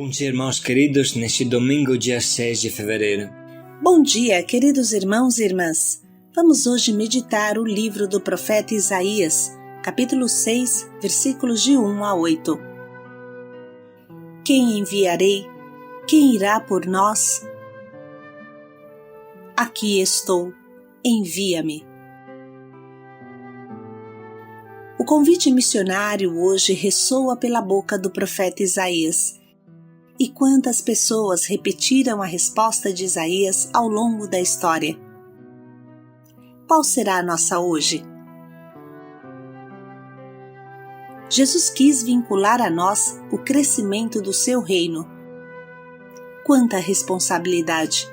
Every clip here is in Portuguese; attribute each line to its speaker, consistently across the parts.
Speaker 1: Bom dia, irmãos queridos, neste domingo, dia 6 de fevereiro.
Speaker 2: Bom dia, queridos irmãos e irmãs. Vamos hoje meditar o livro do profeta Isaías, capítulo 6, versículos de 1 a 8. Quem enviarei? Quem irá por nós? Aqui estou, envia-me. O convite missionário hoje ressoa pela boca do profeta Isaías. E quantas pessoas repetiram a resposta de Isaías ao longo da história? Qual será a nossa hoje? Jesus quis vincular a nós o crescimento do seu reino. Quanta responsabilidade!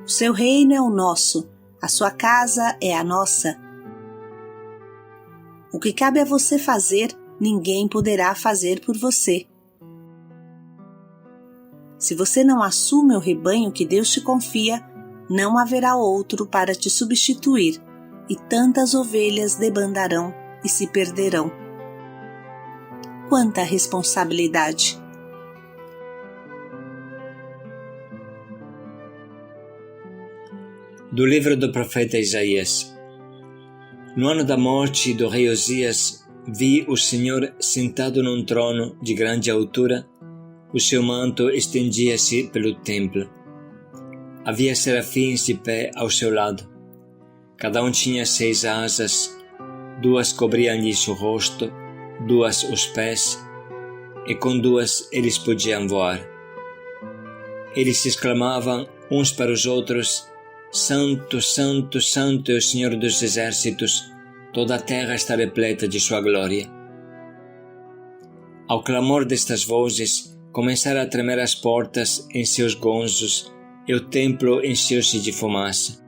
Speaker 2: O seu reino é o nosso, a sua casa é a nossa. O que cabe a você fazer, ninguém poderá fazer por você. Se você não assume o rebanho que Deus te confia, não haverá outro para te substituir, e tantas ovelhas debandarão e se perderão. Quanta responsabilidade!
Speaker 1: Do livro do profeta Isaías. No ano da morte do rei Osias, vi o Senhor sentado num trono de grande altura. O seu manto estendia-se pelo templo. Havia serafins de pé ao seu lado. Cada um tinha 6 asas, 2 cobriam-lhes o rosto, 2 os pés, e com 2 eles podiam voar. Eles exclamavam uns para os outros: Santo, Santo, Santo é o Senhor dos exércitos, toda a terra está repleta de sua glória. Ao clamor destas vozes, começaram a tremer as portas em seus gonzos, e o templo encheu-se de fumaça.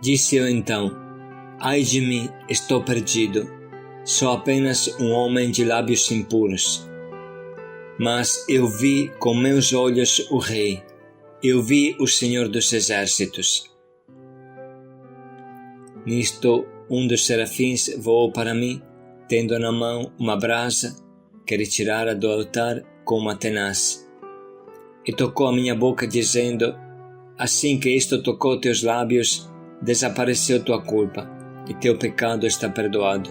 Speaker 1: Disse eu então: Ai de mim, estou perdido, sou apenas um homem de lábios impuros. Mas eu vi com meus olhos o Rei, eu vi o Senhor dos exércitos. Nisto, um dos serafins voou para mim, tendo na mão uma brasa que retirara do altar com uma tenaz. E tocou a minha boca, dizendo: Assim que isto tocou teus lábios, desapareceu tua culpa, e teu pecado está perdoado.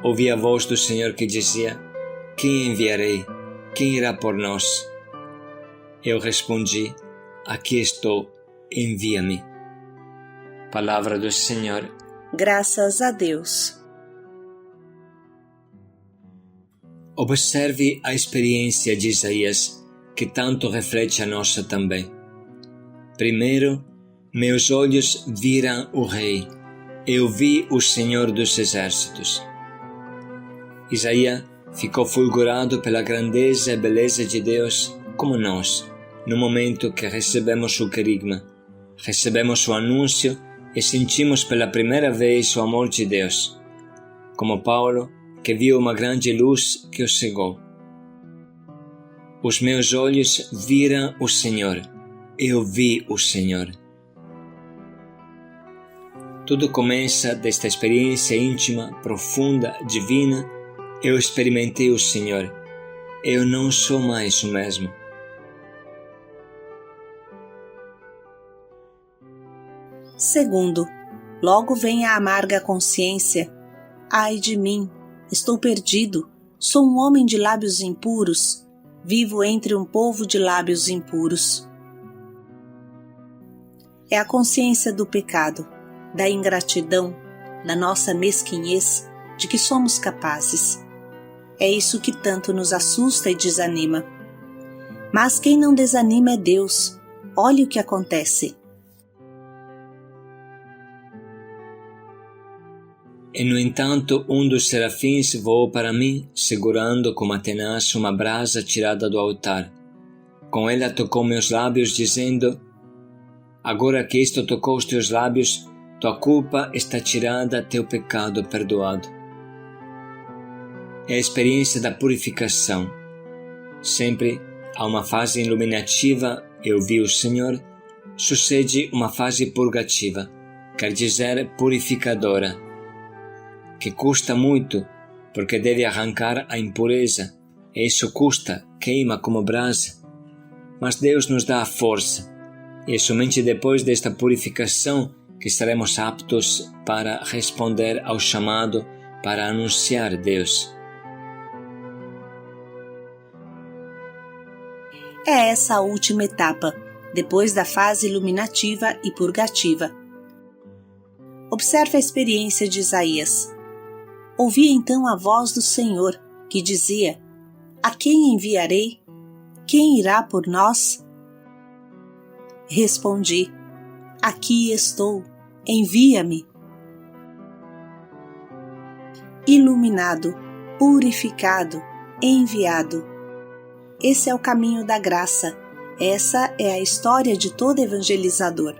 Speaker 1: Ouvi a voz do Senhor que dizia: Quem enviarei? Quem irá por nós? Eu respondi: Aqui estou, envia-me. Palavra do Senhor.
Speaker 2: Graças a Deus.
Speaker 1: Observe a experiência de Isaías, que tanto reflete a nossa também. Primeiro, meus olhos viram o Rei, eu vi o Senhor dos exércitos. Isaías ficou fulgurado pela grandeza e beleza de Deus, como nós, no momento que recebemos o querigma, recebemos o anúncio e sentimos pela primeira vez o amor de Deus, como Paulo, que viu uma grande luz que o cegou. Os meus olhos viram o Senhor, eu vi o Senhor. Tudo começa desta experiência íntima, profunda, divina. Eu experimentei o Senhor, eu não sou mais o mesmo.
Speaker 2: Segundo, logo vem a amarga consciência: Ai de mim, estou perdido, sou um homem de lábios impuros, vivo entre um povo de lábios impuros. É a consciência do pecado, da ingratidão, da nossa mesquinhez, de que somos capazes. É isso que tanto nos assusta e desanima. Mas quem não desanima é Deus. Olhe o que acontece.
Speaker 1: E, no entanto, um dos serafins voou para mim, segurando com uma tenaz uma brasa tirada do altar. Com ela tocou meus lábios, dizendo: Agora que isto tocou os teus lábios, tua culpa está tirada, teu pecado perdoado. É a experiência da purificação. Sempre há uma fase iluminativa, eu vi o Senhor, sucede uma fase purgativa, quer dizer purificadora, que custa muito, porque deve arrancar a impureza, e isso custa, queima como brasa. Mas Deus nos dá a força, e é somente depois desta purificação que estaremos aptos para responder ao chamado para anunciar Deus.
Speaker 2: É essa a última etapa, depois da fase iluminativa e purgativa. Observe a experiência de Isaías. Ouvi então a voz do Senhor, que dizia: A quem enviarei? Quem irá por nós? Respondi: Aqui estou, envia-me. Iluminado, purificado, enviado. Esse é o caminho da graça. Essa é a história de todo evangelizador.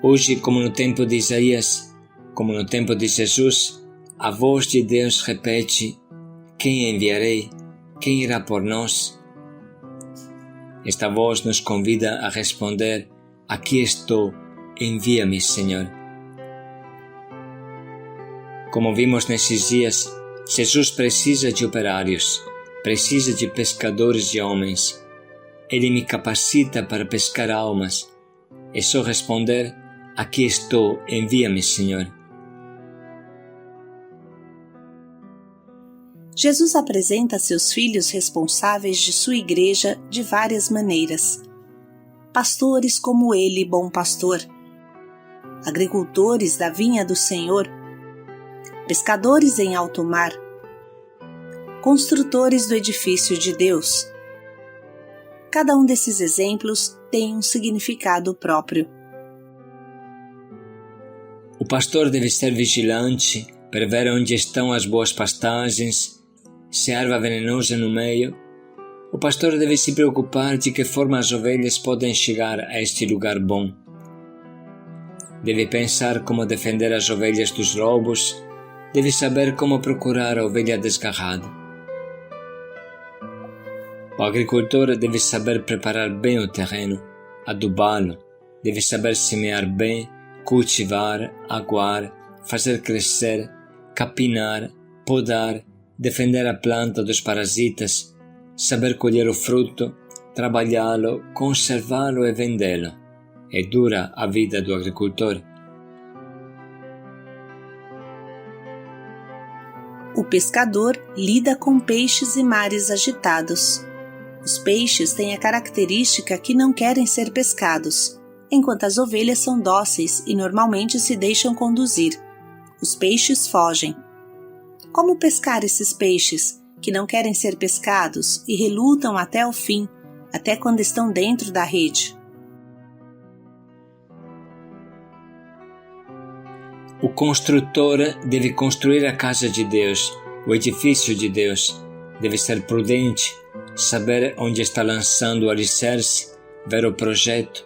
Speaker 1: Hoje, como no tempo de Isaías, como no tempo de Jesus, a voz de Deus repete: Quem enviarei? Quem irá por nós? Esta voz nos convida a responder: Aqui estou, envia-me, Senhor. Como vimos nesses dias, Jesus precisa de operários, precisa de pescadores de homens. Ele me capacita para pescar almas. É só responder: Aqui estou, envia-me, Senhor.
Speaker 2: Jesus apresenta seus filhos responsáveis de sua igreja de várias maneiras. Pastores como ele, bom pastor. Agricultores da vinha do Senhor. Pescadores em alto mar. Construtores do edifício de Deus. Cada um desses exemplos tem um significado próprio.
Speaker 1: O pastor deve ser vigilante para ver onde estão as boas pastagens, se há erva venenosa no meio. O pastor deve se preocupar de que forma as ovelhas podem chegar a este lugar bom. Deve pensar como defender as ovelhas dos lobos, deve saber como procurar a ovelha desgarrada. O agricultor deve saber preparar bem o terreno, adubá-lo, deve saber semear bem, cultivar, aguar, fazer crescer, capinar, podar, defender a planta dos parasitas, saber colher o fruto, trabalhá-lo, conservá-lo e vendê-lo. É dura a vida do agricultor.
Speaker 2: O pescador lida com peixes e mares agitados. Os peixes têm a característica que não querem ser pescados, enquanto as ovelhas são dóceis e normalmente se deixam conduzir. Os peixes fogem. Como pescar esses peixes, que não querem ser pescados e relutam até o fim, até quando estão dentro da rede?
Speaker 1: O construtor deve construir a casa de Deus, o edifício de Deus. Deve ser prudente, saber onde está lançando o alicerce, ver o projeto.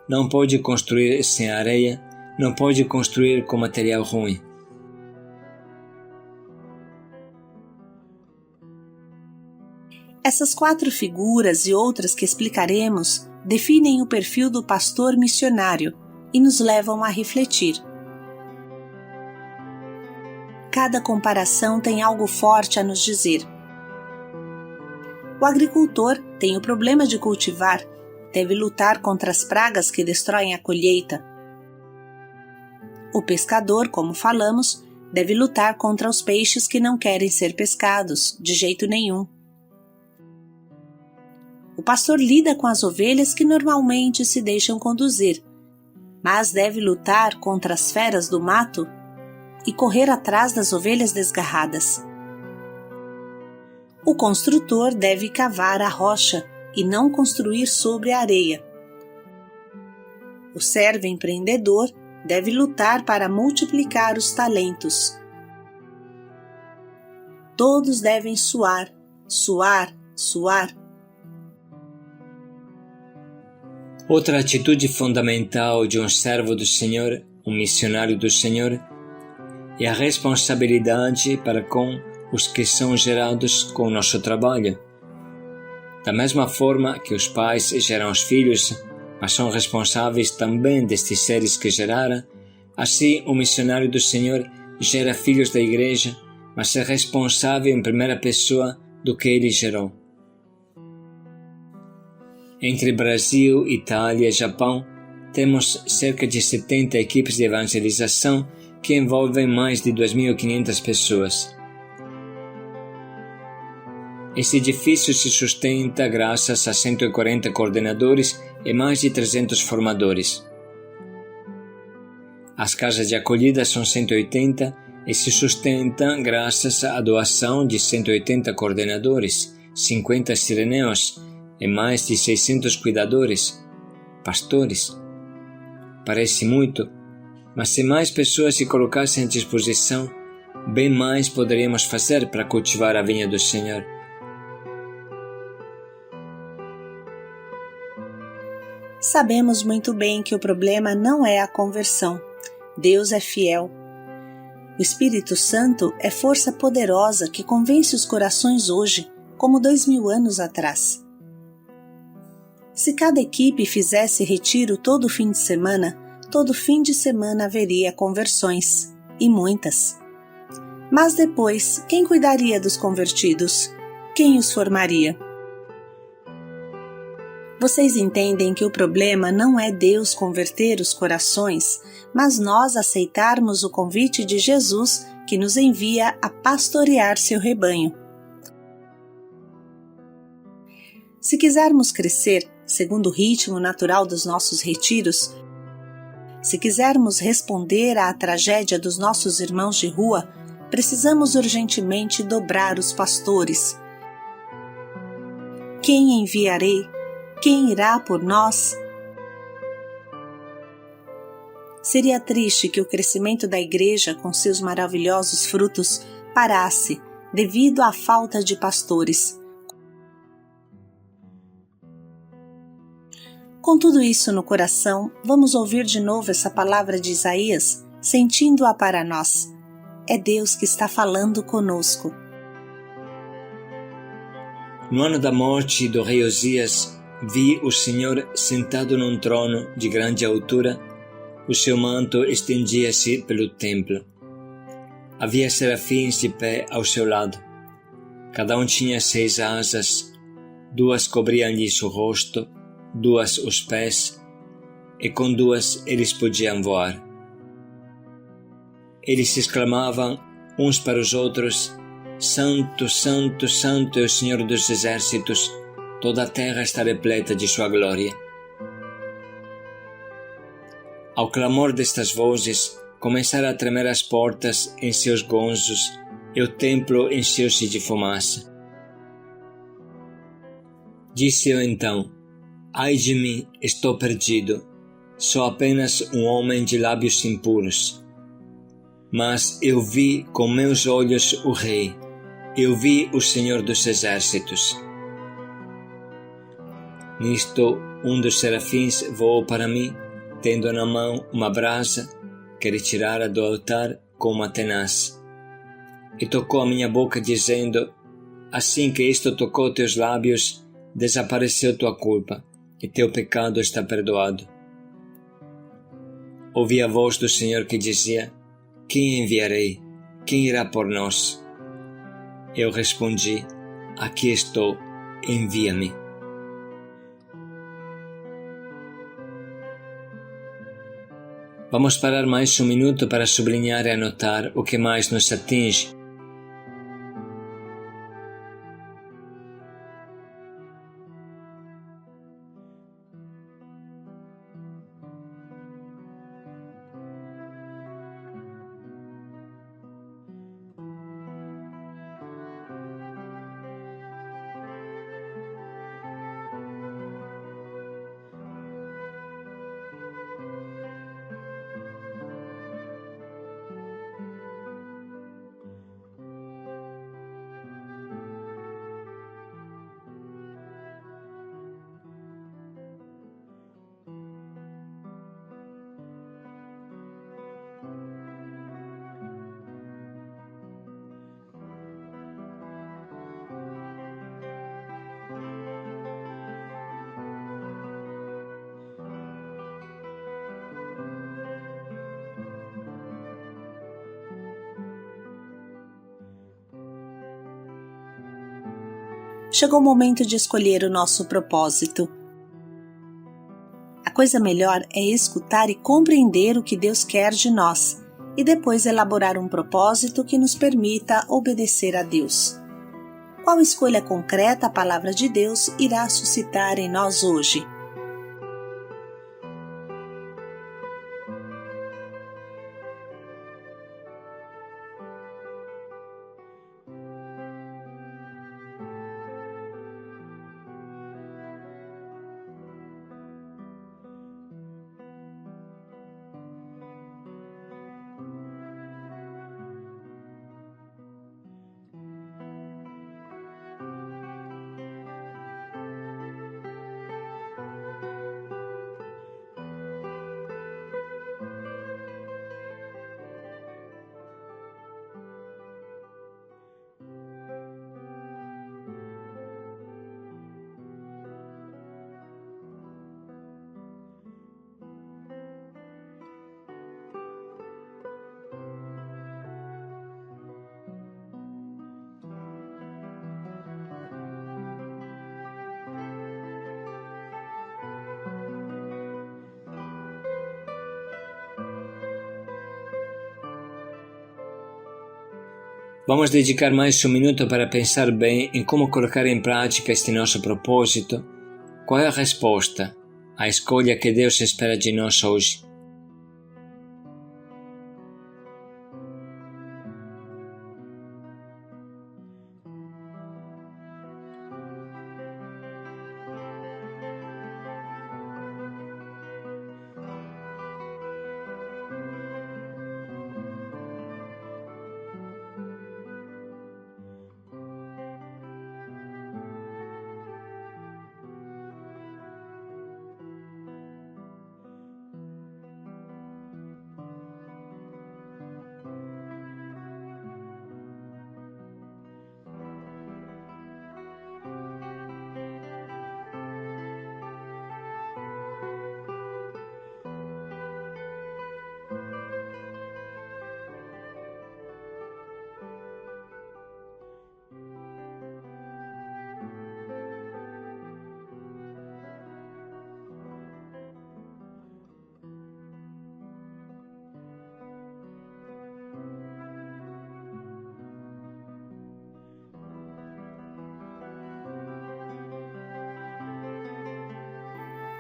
Speaker 1: Não pode construir sem areia, não pode construir com material ruim.
Speaker 2: Essas 4 figuras e outras que explicaremos definem o perfil do pastor missionário e nos levam a refletir. Cada comparação tem algo forte a nos dizer. O agricultor tem o problema de cultivar, deve lutar contra as pragas que destroem a colheita. O pescador, como falamos, deve lutar contra os peixes que não querem ser pescados, de jeito nenhum. O pastor lida com as ovelhas que normalmente se deixam conduzir, mas deve lutar contra as feras do mato e correr atrás das ovelhas desgarradas. O construtor deve cavar a rocha e não construir sobre a areia. O servo empreendedor deve lutar para multiplicar os talentos. Todos devem suar, suar, suar.
Speaker 1: Outra atitude fundamental de um servo do Senhor, um missionário do Senhor, é a responsabilidade para com os que são gerados com o nosso trabalho. Da mesma forma que os pais geram os filhos, mas são responsáveis também destes seres que geraram, Assim, o missionário do Senhor gera filhos da igreja, mas é responsável em primeira pessoa do que ele gerou. Entre Brasil, Itália e Japão, temos cerca de 70 equipes de evangelização que envolvem mais de 2.500 pessoas. Esse edifício se sustenta graças a 140 coordenadores e mais de 300 formadores. As casas de acolhida são 180 e se sustentam graças à doação de 180 coordenadores, 50 sireneus e mais de 600 cuidadores, pastores. Parece muito, mas se mais pessoas se colocassem à disposição, bem mais poderíamos fazer para cultivar a vinha do Senhor.
Speaker 2: Sabemos muito bem que o problema não é a conversão. Deus é fiel. O Espírito Santo é força poderosa que convence os corações hoje, como 2000 anos atrás. Se cada equipe fizesse retiro todo fim de semana haveria conversões, e muitas. Mas depois, quem cuidaria dos convertidos? Quem os formaria? Vocês entendem que o problema não é Deus converter os corações, mas nós aceitarmos o convite de Jesus que nos envia a pastorear seu rebanho. Se quisermos crescer segundo o ritmo natural dos nossos retiros, se quisermos responder à tragédia dos nossos irmãos de rua, precisamos urgentemente dobrar os pastores. Quem enviarei? Quem irá por nós? Seria triste que o crescimento da igreja com seus maravilhosos frutos parasse devido à falta de pastores. Com tudo isso no coração, vamos ouvir de novo essa palavra de Isaías, sentindo-a para nós. É Deus que está falando conosco.
Speaker 1: No ano da morte do rei Osias, vi o Senhor sentado num trono de grande altura. O seu manto estendia-se pelo templo. Havia serafins de pé ao seu lado. Cada um tinha 6 asas, 2 cobriam-lhes o rosto, 2 os pés, e com 2 eles podiam voar. Eles exclamavam uns para os outros: Santo, Santo, Santo é o Senhor dos exércitos, toda a terra está repleta de sua glória. Ao clamor destas vozes, começaram a tremer as portas em seus gonzos e o templo encheu-se de fumaça. Disse eu então: Ai de mim, estou perdido, sou apenas um homem de lábios impuros. Mas eu vi com meus olhos o Rei, eu vi o Senhor dos exércitos. Nisto, um dos serafins voou para mim, tendo na mão uma brasa que retirara do altar com uma tenaz. E tocou a minha boca, dizendo: Assim que isto tocou teus lábios, desapareceu tua culpa, e teu pecado está perdoado. Ouvi a voz do Senhor que dizia: Quem enviarei? Quem irá por nós? Eu respondi: Aqui estou, envia-me. Vamos parar mais um minuto para sublinhar e anotar o que mais nos atinge.
Speaker 2: chegou o momento de escolher o nosso propósito. A coisa melhor é escutar e compreender o que Deus quer de nós e depois elaborar um propósito que nos permita obedecer a Deus. Qual escolha concreta a palavra de Deus irá suscitar em nós hoje?
Speaker 1: Vamos dedicar mais um minuto para pensar bem em como colocar em prática este nosso propósito. Qual é a resposta à escolha que Deus espera de nós hoje?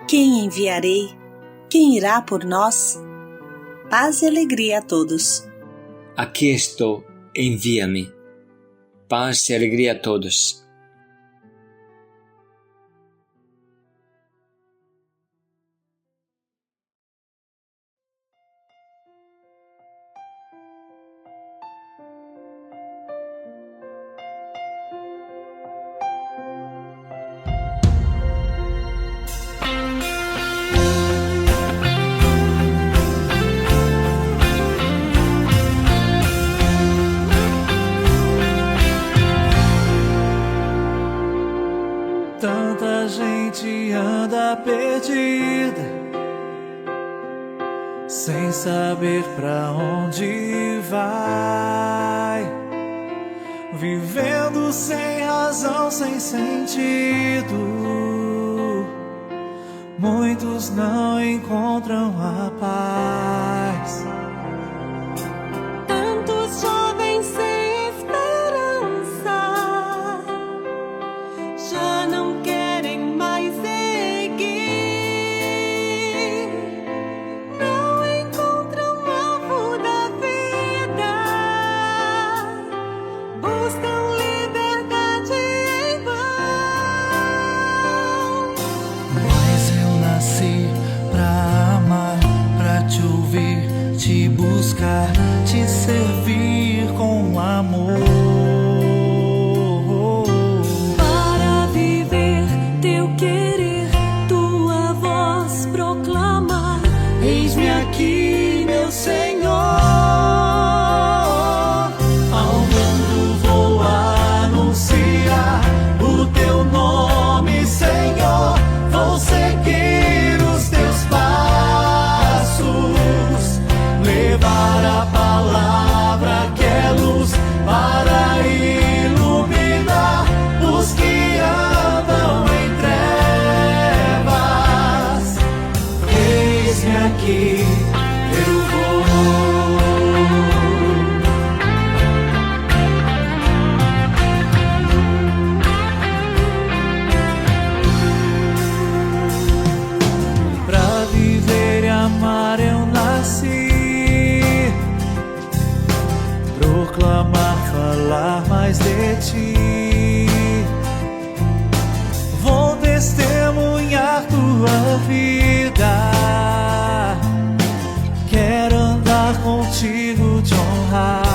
Speaker 2: Quem enviarei? Quem irá por nós? Paz e alegria a todos.
Speaker 1: Aqui estou, envia-me. Paz e alegria a todos.
Speaker 3: Tanta gente anda perdida, sem saber pra onde vai, vivendo sem razão, sem sentido. Muitos não encontram a paz.
Speaker 4: Tantos jovens sem esperança já não querem mais seguir, não encontram o alvo da vida, buscam liberdade em vão.
Speaker 3: Mas eu nasci pra amar, pra te ouvir, te buscar, te servir com amor.
Speaker 4: Para viver teu querer, tua voz proclamar.
Speaker 3: Eis-me aqui, meu Senhor. Ao mundo vou anunciar o teu nome, Senhor. Vou seguir os teus passos, levar a palavra mais de ti. Vou testemunhar tua vida. Quero andar contigo, te honrar.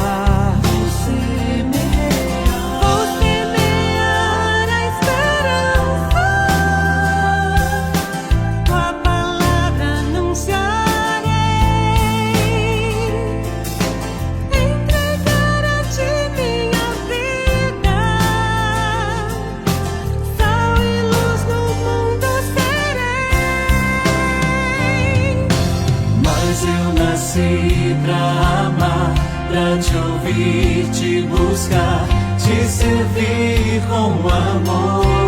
Speaker 3: Pra amar, pra te ouvir, te buscar, te servir com amor.